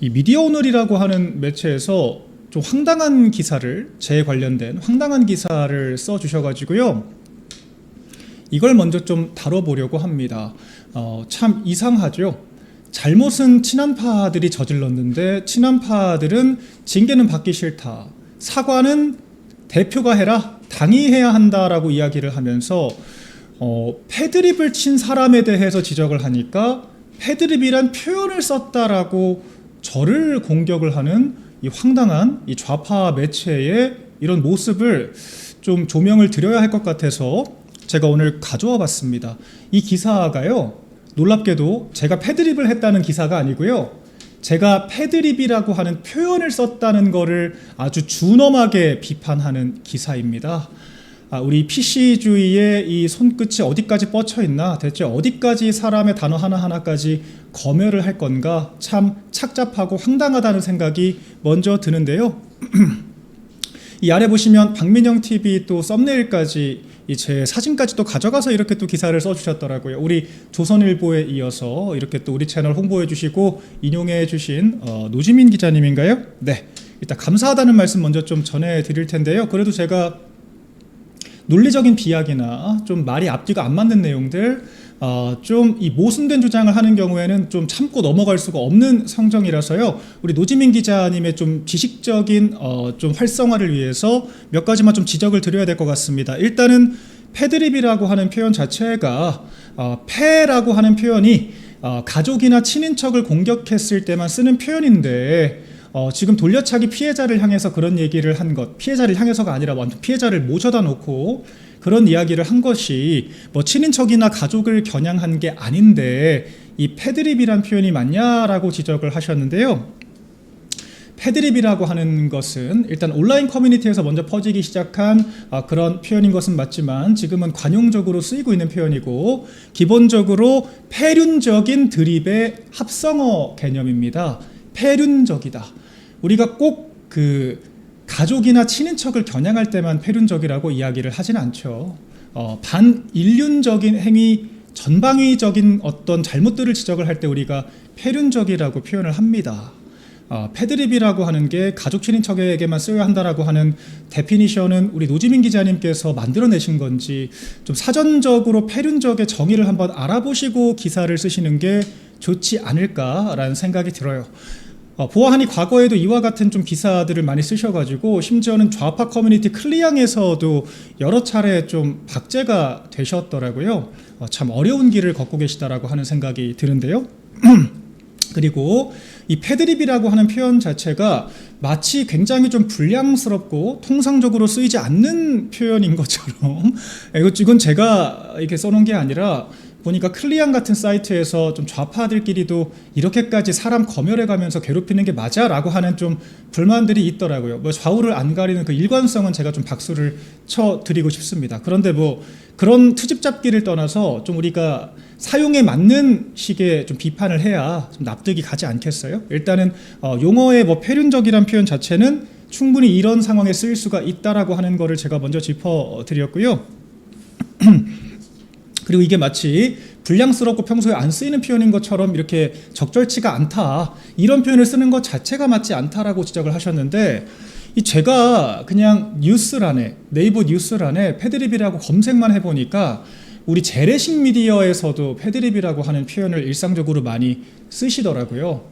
이 미디어오늘이라고 하는 매체에서 좀 황당한 기사를, 제 관련된 황당한 기사를 써주셔가지고요. 이걸 먼저 좀 다뤄보려고 합니다. 참 이상하죠. 잘못은 친한파들이 저질렀는데 친한파들은 징계는 받기 싫다, 사과는 대표가 해라, 당이 해야 한다라고 이야기를 하면서 패드립을 친 사람에 대해서 지적을 하니까 패드립이란 표현을 썼다라고 저를 공격을 하는 이 황당한 이 좌파 매체의 이런 모습을 좀 조명을 드려야 할 것 같아서 제가 오늘 가져와 봤습니다. 이 기사가요, 놀랍게도 제가 패드립을 했다는 기사가 아니고요, 제가 패드립이라고 하는 표현을 썼다는 거를 아주 준엄하게 비판하는 기사입니다. 우리 PC주의의 이 손끝이 어디까지 뻗쳐 있나, 대체 어디까지 사람의 단어 하나하나까지 검열을 할 건가, 참 착잡하고 황당하다는 생각이 먼저 드는데요. 이 아래 보시면 박민영TV 또 썸네일까지 제 사진까지 또 가져가서 이렇게 또 기사를 써주셨더라고요. 우리 조선일보에 이어서 이렇게 또 우리 채널 홍보해 주시고 인용해 주신 노지민 기자님인가요? 네, 일단 감사하다는 말씀 먼저 좀 전해 드릴 텐데요. 그래도 제가 논리적인 비약이나 좀 말이 앞뒤가 안 맞는 내용들, 좀 이 모순된 주장을 하는 경우에는 좀 참고 넘어갈 수가 없는 성정이라서요. 우리 노지민 기자님의 좀 지식적인 좀 활성화를 위해서 몇 가지만 좀 지적을 드려야 될 것 같습니다. 일단은 패드립이라고 하는 표현 자체가 패라고 하는 표현이 가족이나 친인척을 공격했을 때만 쓰는 표현인데, 지금 돌려차기 피해자를 향해서 그런 얘기를 한 것, 피해자를 향해서가 아니라 완전 피해자를 모셔다 놓고 그런 이야기를 한 것이 뭐 친인척이나 가족을 겨냥한 게 아닌데 이 패드립이란 표현이 맞냐라고 지적을 하셨는데요. 패드립이라고 하는 것은 일단 온라인 커뮤니티에서 먼저 퍼지기 시작한 그런 표현인 것은 맞지만 지금은 관용적으로 쓰이고 있는 표현이고, 기본적으로 패륜적인 드립의 합성어 개념입니다. 패륜적이다. 우리가 꼭 가족이나 친인척을 겨냥할 때만 패륜적이라고 이야기를 하진 않죠. 반인륜적인 행위, 전방위적인 어떤 잘못들을 지적을 할 때 우리가 패륜적이라고 표현을 합니다. 패드립이라고 하는 게 가족 친인척에게만 쓰여야 한다라고 하는 데피니션은 우리 노지민 기자님께서 만들어내신 건지 좀 사전적으로 패륜적의 정의를 한번 알아보시고 기사를 쓰시는 게 좋지 않을까라는 생각이 들어요. 보아하니 과거에도 이와 같은 좀 기사들을 많이 쓰셔가지고 심지어는 좌파 커뮤니티 클리앙에서도 여러 차례 좀 박제가 되셨더라고요. 참 어려운 길을 걷고 계시다라고 하는 생각이 드는데요. 그리고 이 패드립이라고 하는 표현 자체가 마치 굉장히 좀 불량스럽고 통상적으로 쓰이지 않는 표현인 것처럼, 이건 제가 이렇게 써놓은 게 아니라 보니까 클리앙 같은 사이트에서 좀 좌파들끼리도 이렇게까지 사람 검열해가면서 괴롭히는 게 맞아? 라고 하는 좀 불만들이 있더라고요. 뭐 좌우를 안 가리는 그 일관성은 제가 좀 박수를 쳐드리고 싶습니다. 그런데 뭐 그런 트집 잡기를 떠나서 좀 우리가 사용에 맞는 식의 좀 비판을 해야 좀 납득이 가지 않겠어요? 일단은 용어의 뭐 패륜적이란 표현 자체는 충분히 이런 상황에 쓰일 수가 있다라고 하는 거를 제가 먼저 짚어드렸고요. 그리고 이게 마치 불량스럽고 평소에 안 쓰이는 표현인 것처럼 이렇게 적절치가 않다, 이런 표현을 쓰는 것 자체가 맞지 않다라고 지적을 하셨는데, 제가 그냥 뉴스란에, 네이버 뉴스란에 패드립이라고 검색만 해보니까 우리 재래식 미디어에서도 패드립이라고 하는 표현을 일상적으로 많이 쓰시더라고요.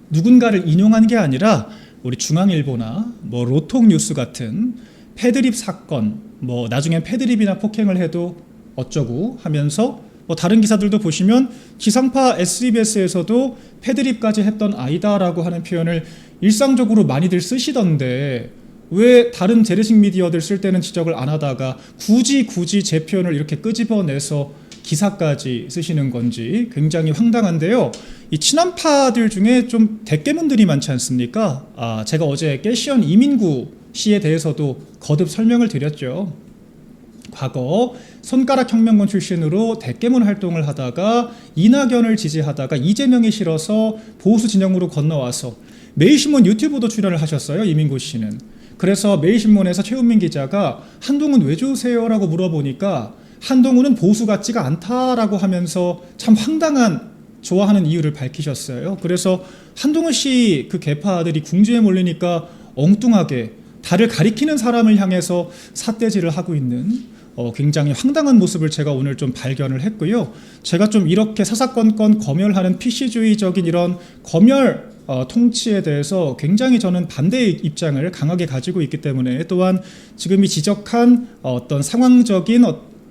누군가를 인용한 게 아니라 우리 중앙일보나 뭐 로톡뉴스 같은 패드립 사건, 뭐 나중엔 패드립이나 폭행을 해도 어쩌고 하면서 뭐 다른 기사들도 보시면 지상파 SBS에서도 패드립까지 했던 아이다라고 하는 표현을 일상적으로 많이들 쓰시던데, 왜 다른 재래식 미디어들 쓸 때는 지적을 안 하다가 굳이 제 표현을 이렇게 끄집어내서 기사까지 쓰시는 건지 굉장히 황당한데요. 이 친한파들 중에 좀 대깨문들이 많지 않습니까? 제가 어제 깨시언 이민구 씨에 대해서도 거듭 설명을 드렸죠. 과거 손가락 혁명군 출신으로 대깨문 활동을 하다가 이낙연을 지지하다가 이재명이 싫어서 보수 진영으로 건너와서 매일신문 유튜브도 출연을 하셨어요, 이민구 씨는. 그래서 매일신문에서 최은민 기자가 한동훈 왜 좋으세요? 라고 물어보니까 한동훈은 보수 같지가 않다라고 하면서 참 황당한 좋아하는 이유를 밝히셨어요. 그래서 한동훈 씨 그 계파들이 궁지에 몰리니까 엉뚱하게 달을 가리키는 사람을 향해서 삿대질을 하고 있는 굉장히 황당한 모습을 제가 오늘 좀 발견을 했고요. 제가 좀 이렇게 사사건건 검열하는 PC주의적인 이런 검열 통치에 대해서 굉장히 저는 반대의 입장을 강하게 가지고 있기 때문에, 또한 지금 이 지적한 어떤 상황적인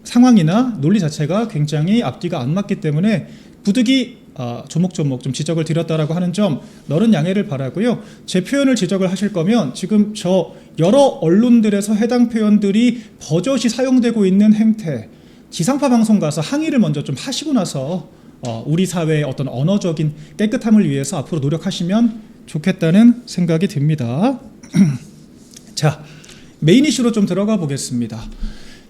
상황이나 논리 자체가 굉장히 앞뒤가 안 맞기 때문에 부득이 조목조목 좀 지적을 드렸다라고 하는 점 너른 양해를 바라고요. 제 표현을 지적을 하실 거면 지금 저 여러 언론들에서 해당 표현들이 버젓이 사용되고 있는 행태, 지상파 방송 가서 항의를 먼저 좀 하시고 나서 우리 사회의 어떤 언어적인 깨끗함을 위해서 앞으로 노력하시면 좋겠다는 생각이 듭니다. 자, 메인 이슈로 좀 들어가 보겠습니다.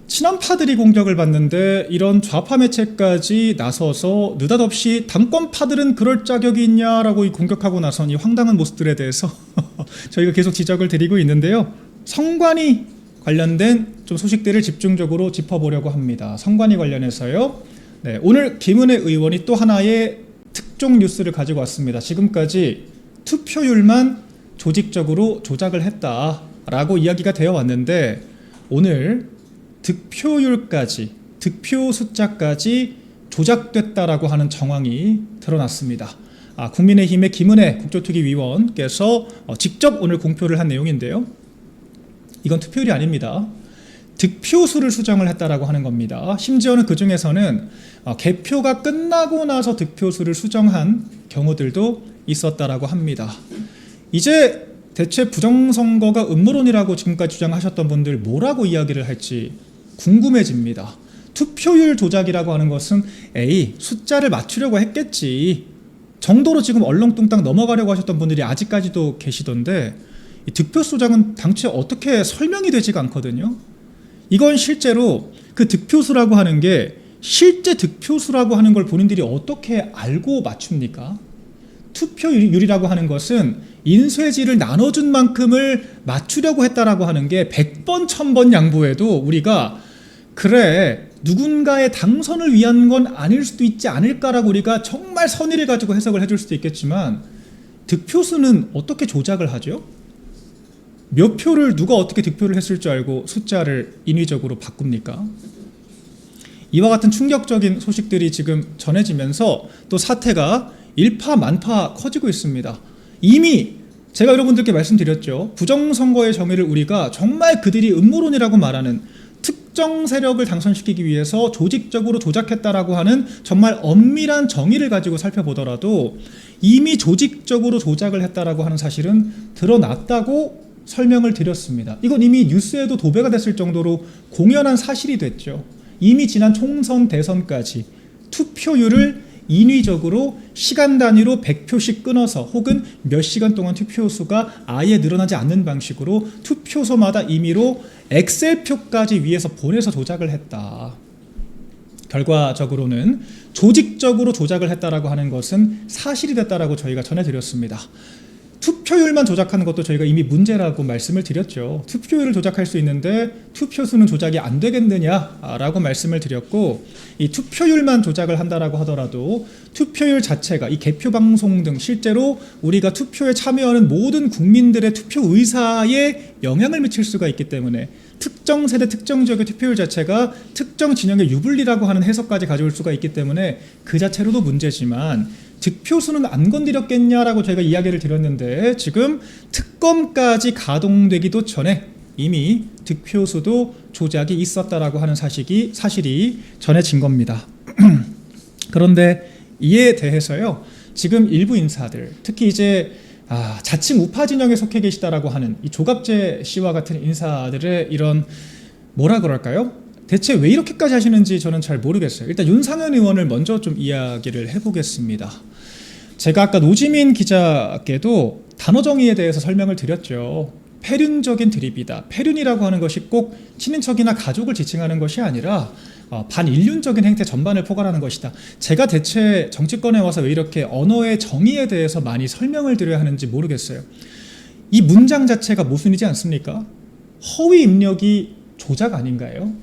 친한파들이 공격을 받는데 이런 좌파 매체까지 나서서 느닷없이 당권파들은 그럴 자격이 있냐라고 공격하고 나선 이 황당한 모습들에 대해서 저희가 계속 지적을 드리고 있는데요. 성관이 관련된 좀 소식들을 집중적으로 짚어보려고 합니다. 성관이 관련해서요. 네, 오늘 김은혜 의원이 또 하나의 특종 뉴스를 가지고 왔습니다. 지금까지 투표율만 조직적으로 조작을 했다라고 이야기가 되어 왔는데, 오늘 득표율까지, 득표 숫자까지 조작됐다라고 하는 정황이 드러났습니다. 국민의힘의 김은혜 국조특위위원께서 직접 오늘 공표를 한 내용인데요. 이건 투표율이 아닙니다. 득표수를 수정을 했다라고 하는 겁니다. 심지어는 그 중에서는 개표가 끝나고 나서 득표수를 수정한 경우들도 있었다라고 합니다. 이제 대체 부정선거가 음모론이라고 지금까지 주장하셨던 분들 뭐라고 이야기를 할지 궁금해집니다. 투표율 조작이라고 하는 것은 에이, 숫자를 맞추려고 했겠지 정도로 지금 얼렁뚱땅 넘어가려고 하셨던 분들이 아직까지도 계시던데, 이 득표수 조작은 당최 어떻게 설명이 되지가 않거든요. 이건 실제로 그 득표수라고 하는 게 실제 득표수라고 하는 걸 본인들이 어떻게 알고 맞춥니까? 투표율이라고 하는 것은 인쇄지를 나눠준 만큼을 맞추려고 했다라고 하는 게 100번 1000번 양보해도 우리가 그래 누군가의 당선을 위한 건 아닐 수도 있지 않을까라고 우리가 정말 선의를 가지고 해석을 해줄 수도 있겠지만, 득표수는 어떻게 조작을 하죠? 몇 표를 누가 어떻게 득표를 했을 줄 알고 숫자를 인위적으로 바꿉니까? 이와 같은 충격적인 소식들이 지금 전해지면서 또 사태가 일파만파 커지고 있습니다. 이미 제가 여러분들께 말씀드렸죠. 부정선거의 정의를 우리가 정말 그들이 음모론이라고 말하는 특정 세력을 당선시키기 위해서 조직적으로 조작했다라고 하는 정말 엄밀한 정의를 가지고 살펴보더라도 이미 조직적으로 조작을 했다라고 하는 사실은 드러났다고 설명을 드렸습니다. 이건 이미 뉴스에도 도배가 됐을 정도로 공연한 사실이 됐죠. 이미 지난 총선 대선까지 투표율을 인위적으로 시간 단위로 100표씩 끊어서 혹은 몇 시간 동안 투표수가 아예 늘어나지 않는 방식으로 투표소마다 임의로 엑셀표까지 위에서 보내서 조작을 했다. 결과적으로는 조직적으로 조작을 했다라고 하는 것은 사실이 됐다라고 저희가 전해드렸습니다. 투표율만 조작하는 것도 저희가 이미 문제라고 말씀을 드렸죠. 투표율을 조작할 수 있는데 투표수는 조작이 안 되겠느냐라고 말씀을 드렸고, 이 투표율만 조작을 한다라고 하더라도 투표율 자체가 이 개표 방송 등 실제로 우리가 투표에 참여하는 모든 국민들의 투표 의사에 영향을 미칠 수가 있기 때문에 특정 세대 특정 지역의 투표율 자체가 특정 진영의 유불리라고 하는 해석까지 가져올 수가 있기 때문에 그 자체로도 문제지만, 득표수는 안 건드렸겠냐라고 저희가 이야기를 드렸는데 지금 특검까지 가동되기도 전에 이미 득표수도 조작이 있었다라고 하는 사실이 전해진 겁니다. 그런데 이에 대해서요, 지금 일부 인사들, 특히 이제 자칭 우파 진영에 속해 계시다라고 하는 이 조갑재 씨와 같은 인사들의 이런 뭐라 그럴까요? 대체 왜 이렇게까지 하시는지 저는 잘 모르겠어요. 일단 윤상현 의원을 먼저 좀 이야기를 해보겠습니다. 제가 아까 노지민 기자께도 단어 정의에 대해서 설명을 드렸죠. 폐륜적인 드립이다. 폐륜이라고 하는 것이 꼭 친인척이나 가족을 지칭하는 것이 아니라 반인륜적인 행태 전반을 포괄하는 것이다. 제가 대체 정치권에 와서 왜 이렇게 언어의 정의에 대해서 많이 설명을 드려야 하는지 모르겠어요. 이 문장 자체가 모순이지 않습니까? 허위 입력이 조작 아닌가요?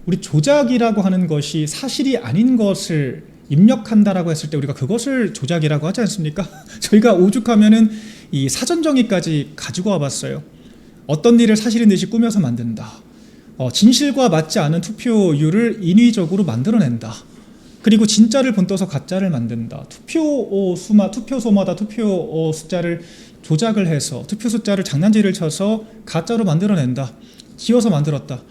우리 조작이라고 하는 것이 사실이 아닌 것을 입력한다라고 했을 때 우리가 그것을 조작이라고 하지 않습니까? 저희가 오죽하면은 이 사전 정의까지 가지고 와봤어요. 어떤 일을 사실인 듯이 꾸며서 만든다. 진실과 맞지 않은 투표율을 인위적으로 만들어낸다. 그리고 진짜를 본떠서 가짜를 만든다. 투표소마다 투표 숫자를 조작을 해서 투표 숫자를 장난질을 쳐서 가짜로 만들어낸다. 지어서 만들었다.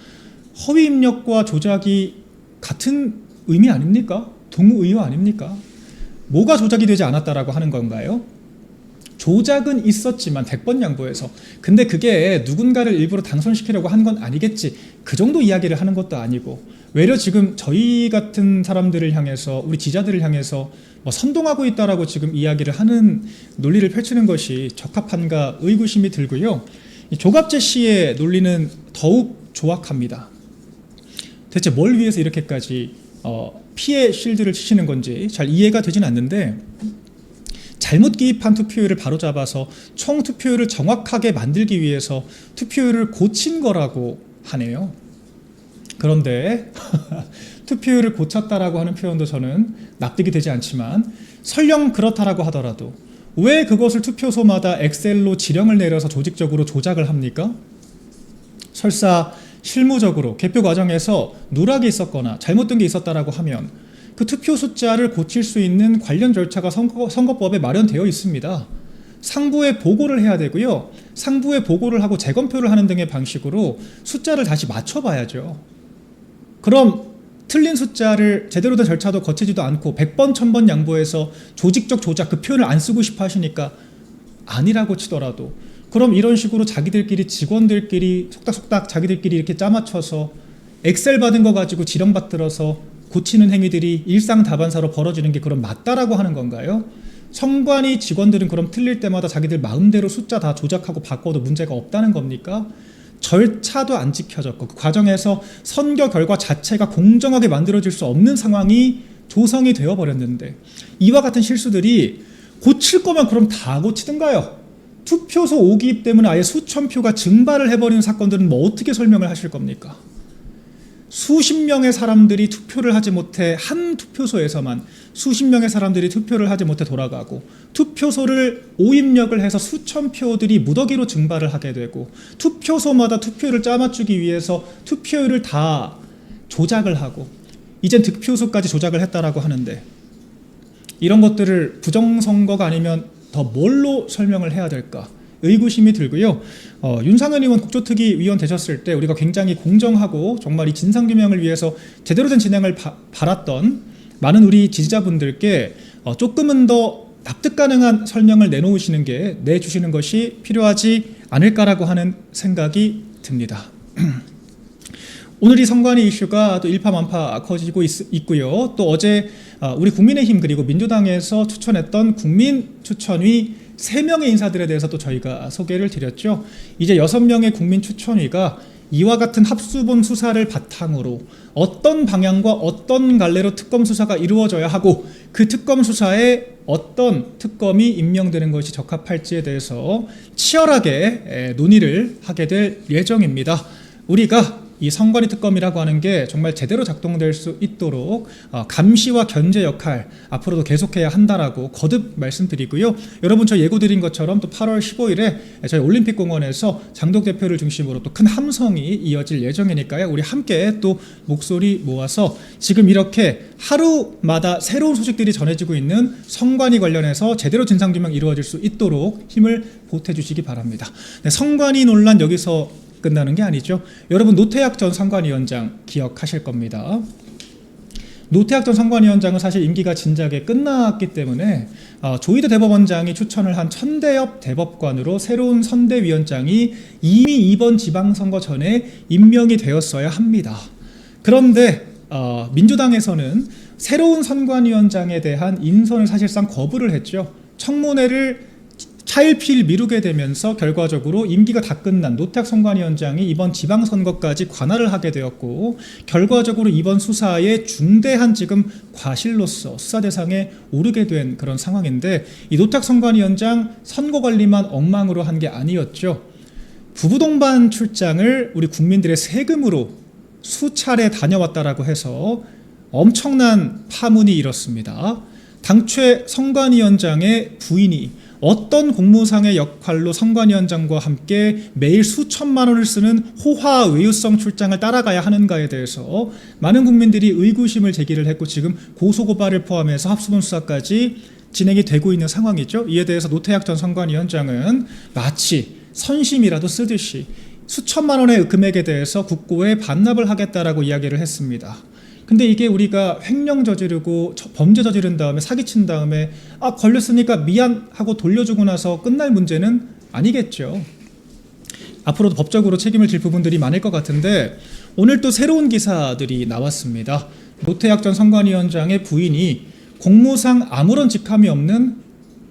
허위 입력과 조작이 같은 의미 아닙니까? 동의어 아닙니까? 뭐가 조작이 되지 않았다라고 하는 건가요? 조작은 있었지만 100번 양보해서, 근데 그게 누군가를 일부러 당선시키려고 한 건 아니겠지, 그 정도 이야기를 하는 것도 아니고, 외려 지금 저희 같은 사람들을 향해서, 우리 지자들을 향해서 뭐 선동하고 있다라고 지금 이야기를 하는 논리를 펼치는 것이 적합한가 의구심이 들고요. 이 조갑재 씨의 논리는 더욱 조악합니다. 대체 뭘 위해서 이렇게까지 피해 실드를 치시는 건지 잘 이해가 되진 않는데, 잘못 기입한 투표율을 바로잡아서 총 투표율을 정확하게 만들기 위해서 투표율을 고친 거라고 하네요. 그런데 투표율을 고쳤다라고 하는 표현도 저는 납득이 되지 않지만, 설령 그렇다라고 하더라도 왜 그것을 투표소마다 엑셀로 지령을 내려서 조직적으로 조작을 합니까? 설사 실무적으로 개표 과정에서 누락이 있었거나 잘못된 게 있었다라고 하면 그 투표 숫자를 고칠 수 있는 관련 절차가 선거법에 마련되어 있습니다. 상부에 보고를 해야 되고요. 상부에 보고를 하고 재검표를 하는 등의 방식으로 숫자를 다시 맞춰봐야죠. 그럼 틀린 숫자를 제대로 된 절차도 거치지도 않고 100번, 1000번 양보해서 조직적 조작, 그 표현을 안 쓰고 싶어 하시니까 아니라고 치더라도, 그럼 이런 식으로 자기들끼리, 직원들끼리 속닥속닥 자기들끼리 이렇게 짜맞춰서 엑셀 받은 거 가지고 지령 받들어서 고치는 행위들이 일상다반사로 벌어지는 게 그럼 맞다라고 하는 건가요? 선관위 직원들은 그럼 틀릴 때마다 자기들 마음대로 숫자 다 조작하고 바꿔도 문제가 없다는 겁니까? 절차도 안 지켜졌고 그 과정에서 선거 결과 자체가 공정하게 만들어질 수 없는 상황이 조성이 되어버렸는데, 이와 같은 실수들이 고칠 거면 그럼 다 고치든가요? 투표소 오기입 때문에 아예 수천 표가 증발을 해버리는 사건들은 뭐 어떻게 설명을 하실 겁니까? 수십 명의 사람들이 투표를 하지 못해, 한 투표소에서만 수십 명의 사람들이 투표를 하지 못해 돌아가고, 투표소를 오입력을 해서 수천 표들이 무더기로 증발을 하게 되고, 투표소마다 투표를 짜맞추기 위해서 투표율을 다 조작을 하고, 이젠 득표수까지 조작을 했다라고 하는데, 이런 것들을 부정선거가 아니면 더 뭘로 설명을 해야 될까? 의구심이 들고요. 윤상현 의원 국조특위 위원 되셨을 때 우리가 굉장히 공정하고 정말 이 진상규명을 위해서 제대로 된 진행을 바랐던 많은 우리 지지자분들께 조금은 더 납득 가능한 설명을 내주시는 것이 필요하지 않을까라고 하는 생각이 듭니다. 오늘 이 선관위 이슈가 또 일파만파 커지고 있고요. 또 어제 우리 국민의힘 그리고 민주당에서 추천했던 국민 추천위 3명의 인사들에 대해서 또 저희가 소개를 드렸죠. 이제 6명의 국민 추천위가 이와 같은 합수본 수사를 바탕으로 어떤 방향과 어떤 갈래로 특검 수사가 이루어져야 하고, 그 특검 수사에 어떤 특검이 임명되는 것이 적합할지에 대해서 치열하게 논의를 하게 될 예정입니다. 우리가 이 선관위 특검이라고 하는 게 정말 제대로 작동될 수 있도록 감시와 견제 역할 앞으로도 계속해야 한다라고 거듭 말씀드리고요. 여러분, 저 예고드린 것처럼 또 8월 15일에 저희 올림픽공원에서 장독 대표를 중심으로 또 큰 함성이 이어질 예정이니까요. 우리 함께 또 목소리 모아서 지금 이렇게 하루마다 새로운 소식들이 전해지고 있는 선관위 관련해서 제대로 진상규명 이루어질 수 있도록 힘을 보태주시기 바랍니다. 네, 선관위 논란 여기서 끝나는 게 아니죠. 여러분, 노태학 전 선관위원장 기억하실 겁니다. 노태학 전 선관위원장은 사실 임기가 진작에 끝났기 때문에 조희대 대법원장이 추천을 한 천대엽 대법관으로 새로운 선대위원장이 이미 이번 지방선거 전에 임명이 되었어야 합니다. 그런데 민주당에서는 새로운 선관위원장에 대한 인선을 사실상 거부를 했죠. 청문회를 차일피일 미루게 되면서 결과적으로 임기가 다 끝난 노태학 선관위원장이 이번 지방선거까지 관할을 하게 되었고, 결과적으로 이번 수사의 중대한 지금 과실로서 수사 대상에 오르게 된 그런 상황인데, 이 노태학 선관위원장 선거관리만 엉망으로 한 게 아니었죠. 부부동반 출장을 우리 국민들의 세금으로 수차례 다녀왔다라고 해서 엄청난 파문이 일었습니다. 당최 선관위원장의 부인이 어떤 공무상의 역할로 선관위원장과 함께 매일 수천만 원을 쓰는 호화 외유성 출장을 따라가야 하는가에 대해서 많은 국민들이 의구심을 제기를 했고 지금 고소고발을 포함해서 합수본 수사까지 진행이 되고 있는 상황이죠. 이에 대해서 노태학 전 선관위원장은 마치 선심이라도 쓰듯이 수천만 원의 금액에 대해서 국고에 반납을 하겠다라고 이야기를 했습니다. 근데 이게 우리가 횡령 저지르고 범죄 저지른 다음에 사기친 다음에 걸렸으니까 미안하고 돌려주고 나서 끝날 문제는 아니겠죠. 앞으로도 법적으로 책임을 질 부분들이 많을 것 같은데 오늘 또 새로운 기사들이 나왔습니다. 노태학 전 선관위원장의 부인이 공무상 아무런 직함이 없는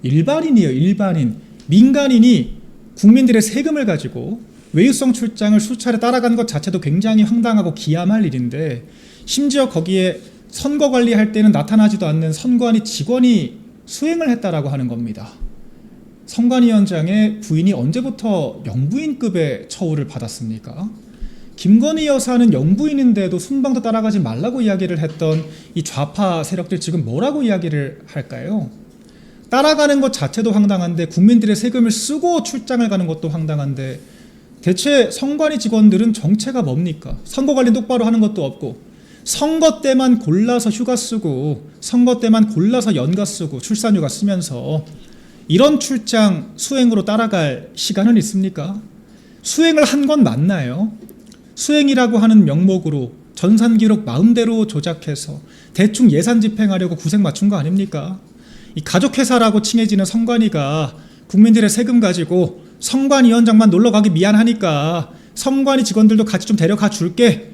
일반인이에요. 일반인. 민간인이 국민들의 세금을 가지고 외유성 출장을 수차례 따라간 것 자체도 굉장히 황당하고 기함할 일인데 심지어 거기에 선거 관리할 때는 나타나지도 않는 선관위 직원이 수행을 했다라고 하는 겁니다. 선관위원장의 부인이 언제부터 영부인급의 처우를 받았습니까? 김건희 여사는 영부인인데도 순방도 따라가지 말라고 이야기를 했던 이 좌파 세력들 지금 뭐라고 이야기를 할까요? 따라가는 것 자체도 황당한데 국민들의 세금을 쓰고 출장을 가는 것도 황당한데 대체 선관위 직원들은 정체가 뭡니까? 선거 관리 똑바로 하는 것도 없고 선거 때만 골라서 휴가 쓰고 선거 때만 골라서 연가 쓰고 출산휴가 쓰면서 이런 출장 수행으로 따라갈 시간은 있습니까? 수행을 한 건 맞나요? 수행이라고 하는 명목으로 전산기록 마음대로 조작해서 대충 예산 집행하려고 구색 맞춘 거 아닙니까? 이 가족회사라고 칭해지는 선관위가 국민들의 세금 가지고 선관위원장만 놀러가기 미안하니까 선관위 직원들도 같이 좀 데려가 줄게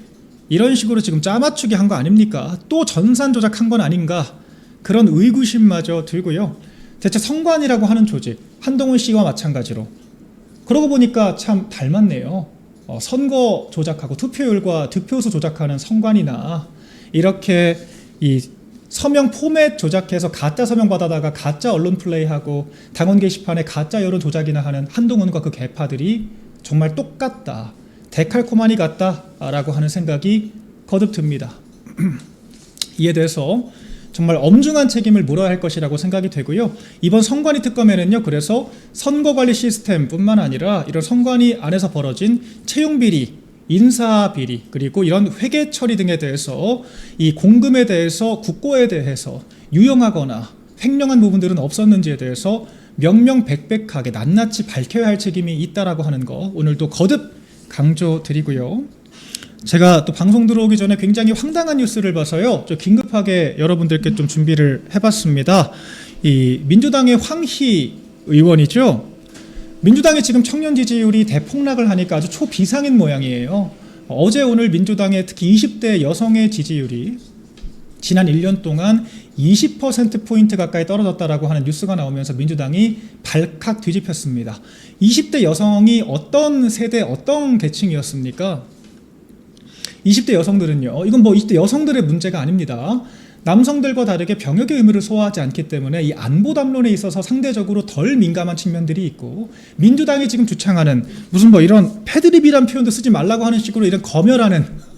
이런 식으로 지금 짜맞추기 한 거 아닙니까? 또 전산 조작한 건 아닌가? 그런 의구심마저 들고요. 대체 선관위라고 하는 조직, 한동훈 씨와 마찬가지로 그러고 보니까 참 닮았네요. 선거 조작하고 투표율과 득표수 조작하는 선관위나 이렇게 이 서명 포맷 조작해서 가짜 서명 받아다가 가짜 언론 플레이하고 당원 게시판에 가짜 여론 조작이나 하는 한동훈과 그 계파들이 정말 똑같다. 데칼코마니 같다라고 하는 생각이 거듭 듭니다. 이에 대해서 정말 엄중한 책임을 물어야 할 것이라고 생각이 되고요. 이번 선관위 특검에는요. 그래서 선거관리 시스템뿐만 아니라 이런 선관위 안에서 벌어진 채용비리, 인사비리 그리고 이런 회계 처리 등에 대해서 이 공금에 대해서 국고에 대해서 유용하거나 횡령한 부분들은 없었는지에 대해서 명명백백하게 낱낱이 밝혀야 할 책임이 있다라고 하는 거 오늘도 거듭 강조드리고요. 제가 또 방송 들어오기 전에 굉장히 황당한 뉴스를 봐서요. 좀 긴급하게 여러분들께 좀 준비를 해봤습니다. 이 민주당의 황희 의원이죠. 민주당이 지금 청년 지지율이 대폭락을 하니까 아주 초비상인 모양이에요. 어제 오늘 민주당의 특히 20대 여성의 지지율이 지난 1년 동안 20%포인트 가까이 떨어졌다라고 하는 뉴스가 나오면서 민주당이 발칵 뒤집혔습니다. 20대 여성이 어떤 세대, 어떤 계층이었습니까? 20대 여성들은요, 이건 뭐 20대 여성들의 문제가 아닙니다. 남성들과 다르게 병역의 의무를 소화하지 않기 때문에 이 안보 담론에 있어서 상대적으로 덜 민감한 측면들이 있고 민주당이 지금 주창하는 무슨 뭐 이런 패드립이란 표현도 쓰지 말라고 하는 식으로 이런 검열하는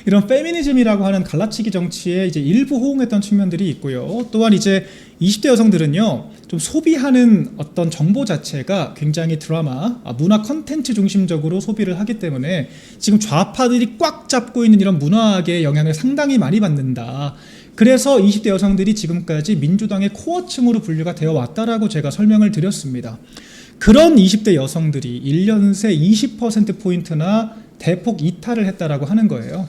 이런 페미니즘이라고 하는 갈라치기 정치에 이제 일부 호응했던 측면들이 있고요. 또한 이제 20대 여성들은요, 좀 소비하는 어떤 정보 자체가 굉장히 드라마, 문화 컨텐츠 중심적으로 소비를 하기 때문에 지금 좌파들이 꽉 잡고 있는 이런 문화계의 영향을 상당히 많이 받는다. 그래서 20대 여성들이 지금까지 민주당의 코어층으로 분류가 되어 왔다라고 제가 설명을 드렸습니다. 그런 20대 여성들이 1년 새 20%포인트나 대폭 이탈을 했다라고 하는 거예요.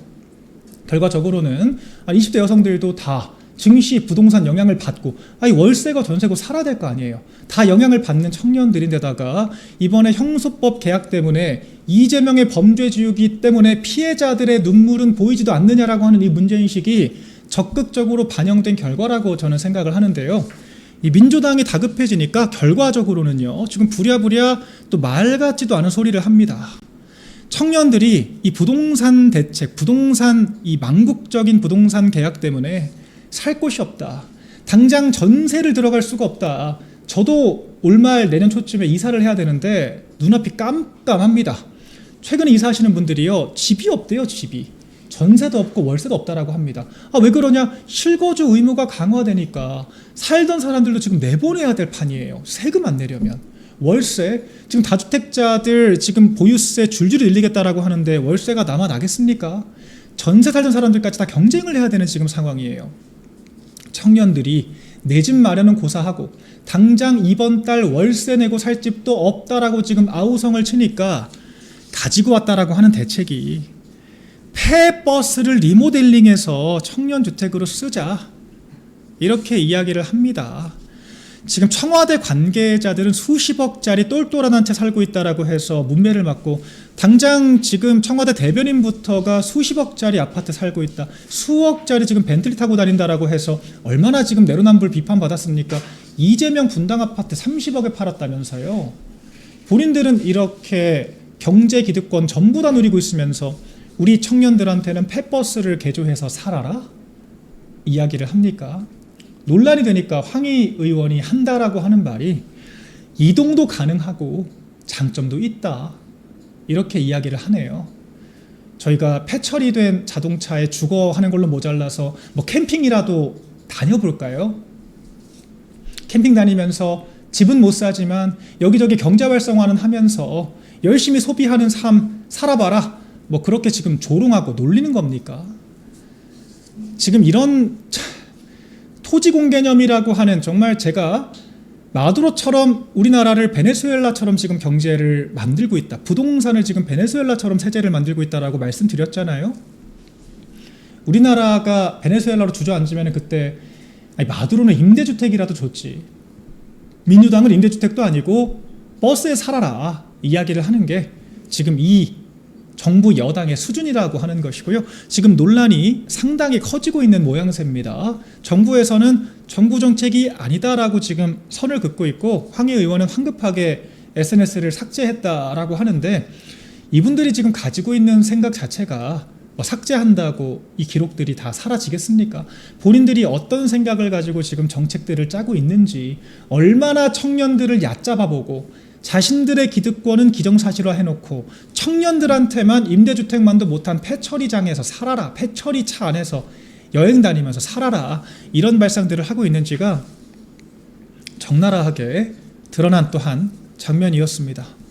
결과적으로는 20대 여성들도 다 증시, 부동산 영향을 받고 월세고 전세고 살아야 될 거 아니에요. 다 영향을 받는 청년들인데다가 이번에 형소법 개혁 때문에 이재명의 범죄 지우기 때문에 피해자들의 눈물은 보이지도 않느냐라고 하는 이 문제인식이 적극적으로 반영된 결과라고 저는 생각을 하는데요. 이 민주당이 다급해지니까 결과적으로는요, 지금 부랴부랴 또 말 같지도 않은 소리를 합니다. 청년들이 이 부동산 대책, 이 망국적인 부동산 계약 때문에 살 곳이 없다. 당장 전세를 들어갈 수가 없다. 저도 올말 내년 초쯤에 이사를 해야 되는데 눈앞이 깜깜합니다. 최근에 이사하시는 분들이요, 집이 없대요, 집이. 전세도 없고 월세도 없다라고 합니다. 왜 그러냐? 실거주 의무가 강화되니까 살던 사람들도 지금 내보내야 될 판이에요. 세금 안 내려면. 월세, 지금 다주택자들 지금 보유세 줄줄이 늘리겠다라고 하는데 월세가 남아나겠습니까? 전세 살던 사람들까지 다 경쟁을 해야 되는 지금 상황이에요. 청년들이 내 집 마련은 고사하고 당장 이번 달 월세 내고 살 집도 없다라고 지금 아우성을 치니까 가지고 왔다라고 하는 대책이 폐버스를 리모델링해서 청년주택으로 쓰자, 이렇게 이야기를 합니다. 지금 청와대 관계자들은 수십억짜리 똘똘한 한 채 살고 있다라고 해서 문매를 맞고, 당장 지금 청와대 대변인부터가 수십억짜리 아파트 살고 있다, 수억짜리 지금 벤틀리 타고 다닌다라고 해서 얼마나 지금 내로남불 비판받았습니까? 이재명 분당 아파트 30억에 팔았다면서요. 본인들은 이렇게 경제 기득권 전부 다 누리고 있으면서 우리 청년들한테는 폐버스를 개조해서 살아라? 이야기를 합니까? 논란이 되니까 황희 의원이 한다라고 하는 말이 이동도 가능하고 장점도 있다, 이렇게 이야기를 하네요. 저희가 폐처리된 자동차에 주거하는 걸로 모자라서 캠핑이라도 다녀볼까요? 캠핑 다니면서 집은 못 사지만 여기저기 경제 활성화는 하면서 열심히 소비하는 삶 살아봐라, 그렇게 지금 조롱하고 놀리는 겁니까? 지금 이런 토지공 개념이라고 하는, 정말 제가 마두로처럼 우리나라를 베네수엘라처럼 지금 경제를 만들고 있다, 부동산을 지금 베네수엘라처럼 세제를 만들고 있다라고 말씀드렸잖아요. 우리나라가 베네수엘라로 주저앉으면 그때 마두로는 임대주택이라도 줬지, 민주당은 임대주택도 아니고 버스에 살아라, 이야기를 하는 게 지금 이 정부 여당의 수준이라고 하는 것이고요. 지금 논란이 상당히 커지고 있는 모양새입니다. 정부에서는 정부 정책이 아니다라고 지금 선을 긋고 있고, 황희 의원은 황급하게 SNS를 삭제했다라고 하는데, 이분들이 지금 가지고 있는 생각 자체가 삭제한다고 이 기록들이 다 사라지겠습니까? 본인들이 어떤 생각을 가지고 지금 정책들을 짜고 있는지, 얼마나 청년들을 얕잡아보고 자신들의 기득권은 기정사실화 해놓고 청년들한테만 임대주택만도 못한 폐처리장에서 살아라, 폐처리차 안에서 여행 다니면서 살아라, 이런 발상들을 하고 있는지가 적나라하게 드러난 또한 장면이었습니다.